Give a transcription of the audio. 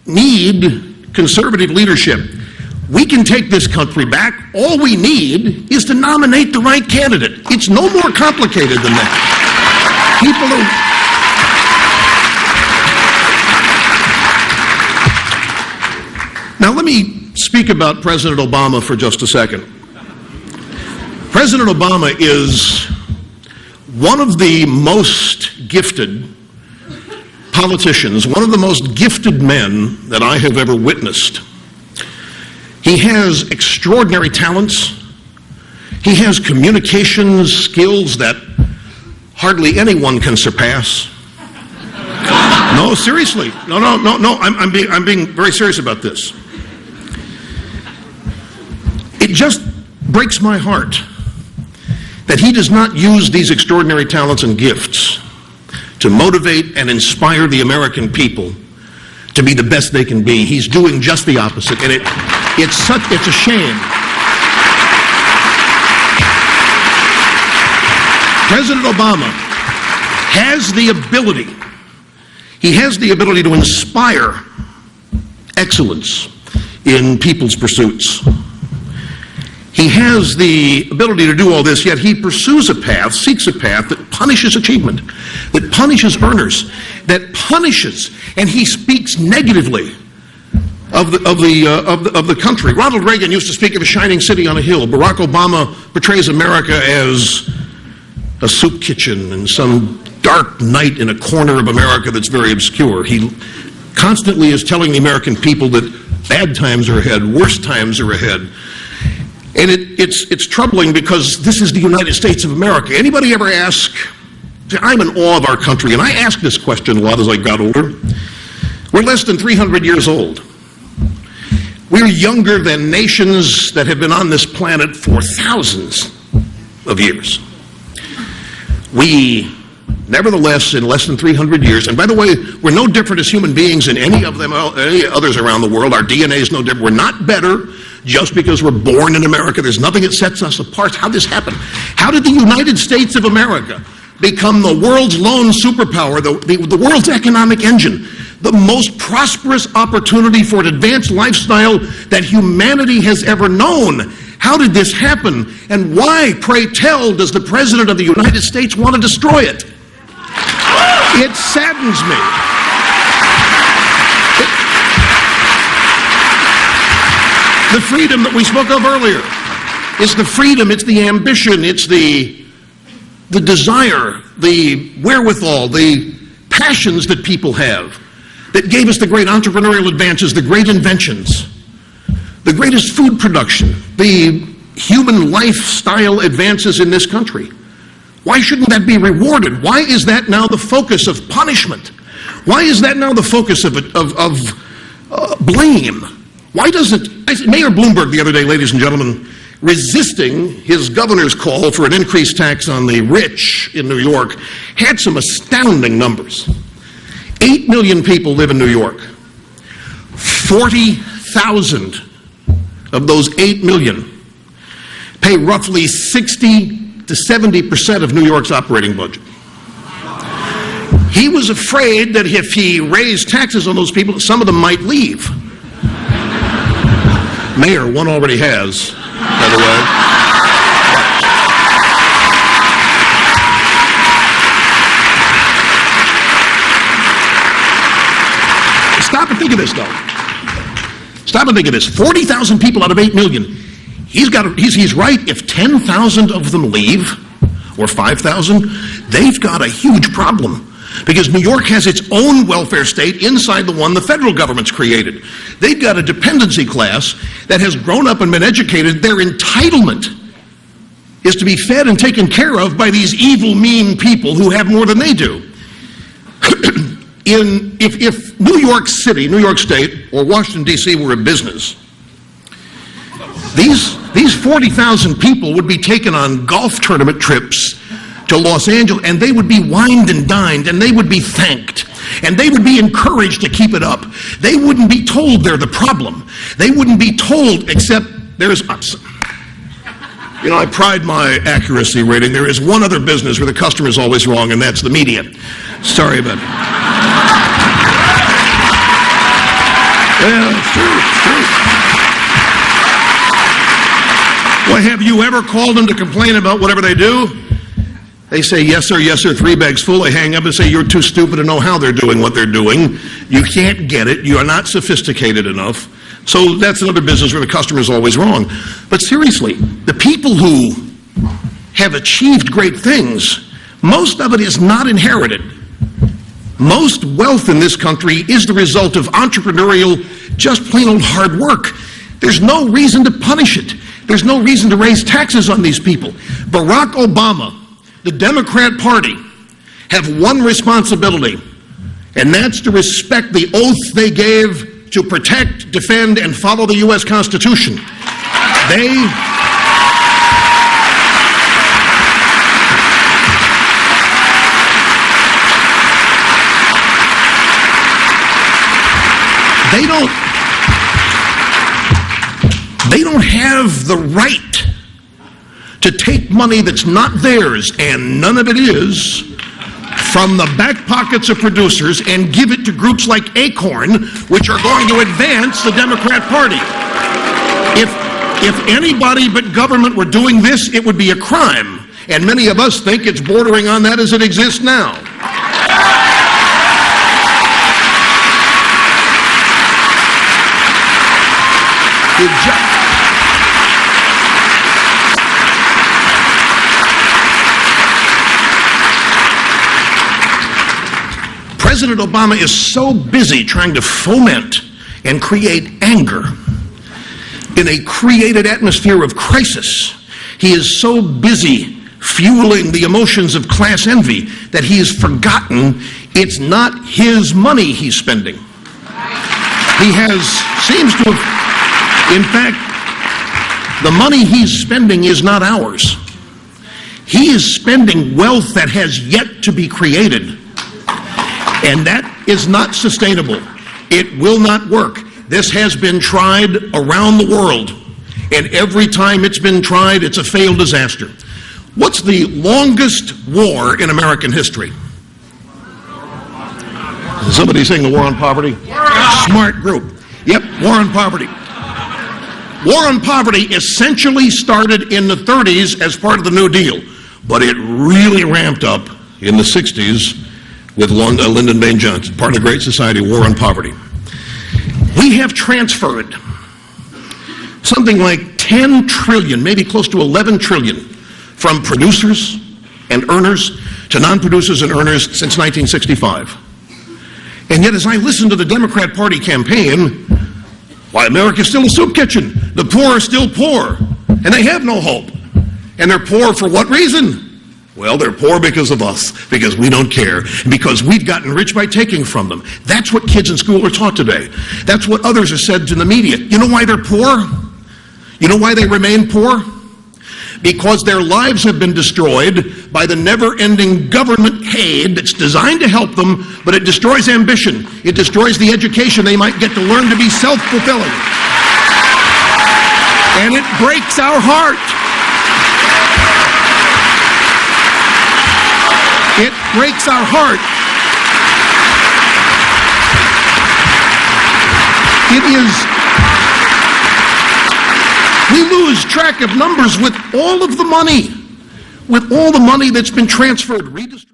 need conservative leadership. We can take this country back. All we need is to nominate the right candidate. It's no more complicated than that. People are... Now let me speak about President Obama for just a second. President Obama is one of the most gifted politicians, one of the most gifted men that I have ever witnessed. He has extraordinary talents. He has communication skills that hardly anyone can surpass. No, seriously. No. I'm being very serious about this. It just breaks my heart that he does not use these extraordinary talents and gifts to motivate and inspire the American people to be the best they can be. He's doing just the opposite, and it's a shame. President Obama has the ability to inspire excellence in people's pursuits. He has the ability to do all this, yet he pursues a path, seeks a path that punishes achievement, that punishes earners, that punishes, and he speaks negatively of the country. Ronald Reagan used to speak of a shining city on a hill. Barack Obama portrays America as a soup kitchen and some dark night in a corner of America that's very obscure. He constantly is telling the American people that bad times are ahead, worse times are ahead. And it's troubling because this is the United States of America. Anybody ever ask, I'm in awe of our country, and I asked this question a lot as I got older. We're less than 300 years old. We're younger than nations that have been on this planet for thousands of years. We, nevertheless, in less than 300 years, and by the way, we're no different as human beings than any others around the world. Our DNA is no different. We're not better just because we're born in America. There's nothing that sets us apart. How did this happen? How did the United States of America become the world's lone superpower, the world's economic engine, the most prosperous opportunity for an advanced lifestyle that humanity has ever known? How did this happen? And why, pray tell, does the President of the United States want to destroy it? It saddens me. The freedom that we spoke of earlier. It's the freedom, it's the ambition, it's the desire, the wherewithal, the passions that people have that gave us the great entrepreneurial advances, the great inventions, the greatest food production, the human lifestyle advances in this country. Why shouldn't that be rewarded? Why is that now the focus of punishment? Why is that now the focus of blame? Why doesn't Mayor Bloomberg the other day, ladies and gentlemen, resisting his governor's call for an increased tax on the rich in New York, had some astounding numbers. 8 million people live in New York. 40,000 of those 8 million pay roughly 60 to 70% of New York's operating budget. He was afraid that if he raised taxes on those people, some of them might leave. Mayor, one already has, by the way. Stop and think of this, though. Stop and think of this. 40,000 people out of 8 million. He's right. If 10,000 of them leave, or 5,000, they've got a huge problem. Because New York has its own welfare state inside the one the federal government's created. They've got a dependency class that has grown up and been educated. Their entitlement is to be fed and taken care of by these evil, mean people who have more than they do. If New York City, New York State, or Washington, D.C. were a business, these 40,000 people would be taken on golf tournament trips to Los Angeles, and they would be wined and dined, and they would be thanked, and they would be encouraged to keep it up. They wouldn't be told they're the problem. They wouldn't be told, except there's us. You know, I pride my accuracy rating. There is one other business where the customer is always wrong, and that's the media. Sorry about it. Yeah, it's true. It's true. Well, have you ever called them to complain about whatever they do? They say, yes, sir, 3 bags full. They hang up and say, you're too stupid to know how they're doing what they're doing. You can't get it. You are not sophisticated enough. So that's another business where the customer is always wrong. But seriously, the people who have achieved great things, most of it is not inherited. Most wealth in this country is the result of entrepreneurial, just plain old hard work. There's no reason to punish it. There's no reason to raise taxes on these people. Barack Obama, the Democrat Party, have one responsibility, and that's to respect the oath they gave to protect, defend, and follow the U.S. Constitution. They don't have the right to take money that's not theirs, and none of it is, from the back pockets of producers and give it to groups like Acorn, which are going to advance the Democrat Party. If anybody but government were doing this, it would be a crime, and many of us think it's bordering on that as it exists now. President Obama is so busy trying to foment and create anger in a created atmosphere of crisis. He is so busy fueling the emotions of class envy that he has forgotten it's not his money he's spending. He seems to have, in fact, the money he's spending is not ours. He is spending wealth that has yet to be created. And that is not sustainable. It will not work. This has been tried around the world, and every time it's been tried, it's a failed disaster. What's the longest war in American history? Is somebody saying the war on poverty? Smart group. Yep, war on poverty. War on poverty essentially started in the 30s as part of the New Deal, but it really ramped up in the 60s with Lyndon Baines Johnson, part of the Great Society War on Poverty. We have transferred something like 10 trillion, maybe close to 11 trillion, from producers and earners to non-producers and earners since 1965. And yet, as I listen to the Democrat Party campaign, why, America's still a soup kitchen. The poor are still poor, and they have no hope. And they're poor for what reason? Well, they're poor because of us, because we don't care, and because we've gotten rich by taking from them. That's what kids in school are taught today. That's what others are said in the media. You know why they're poor? You know why they remain poor? Because their lives have been destroyed by the never-ending government aid that's designed to help them, but it destroys ambition. It destroys the education they might get to learn to be self-fulfilling. And it breaks our heart. It breaks our heart. We lose track of numbers with all of the money, that's been transferred, redistributed.